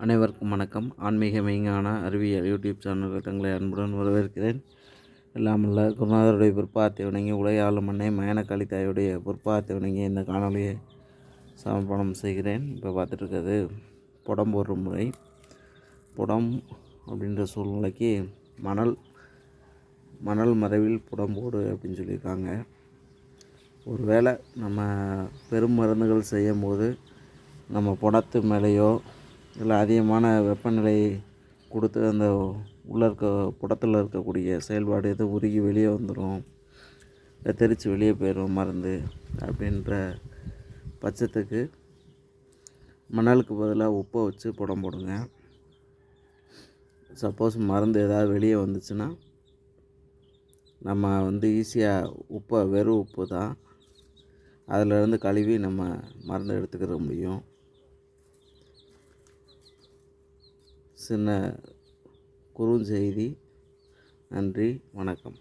அனைவருக்கும் வணக்கம். ஆன்மீக மெய்ஞான அறிவியல் யூடியூப் சேனலுக்கு தங்களை அன்புடன் வரவேற்கிறேன். எல்லாமல்ல குருநாதருடைய பொற்பாதத்தை வணங்கி உலகை ஆளும் அன்னை மயான தாயுடைய பொற்பாதத்தை வணங்கி இந்த காணொலியை சமர்ப்பணம் செய்கிறேன். இப்போ பார்த்துட்ருக்கிறது புடம் போடுற முறை. புடம் அப்படின்ற சூழ்நிலைக்கு மணல் மறைவில் புடம் போடு அப்படின்னு சொல்லியிருக்காங்க. ஒருவேளை நம்ம பெரும் மருந்துகள் செய்யும் போது நம்ம புடத்து மேலேயோ இல்லை அதிகமான வெப்பநிலை கொடுத்து அந்த உள்ளே புடத்தில் இருக்கக்கூடிய செயல்பாடு எது உருகி வெளியே வந்துடும், தெரித்து வெளியே போயிடும் மருந்து அப்படின்ற பட்சத்துக்கு மணலுக்கு பதிலாக உப்பை வச்சு புடம் போடுங்க. சப்போஸ் மருந்து ஏதாவது வெளியே வந்துச்சுன்னா நம்ம ஈஸியாக வெறும் உப்பு தான் அதிலிருந்து கழுவி நம்ம மருந்து எடுத்துக்கிற முடியும். சின்ன குறுஞ்செய்தி. நன்றி, வணக்கம்.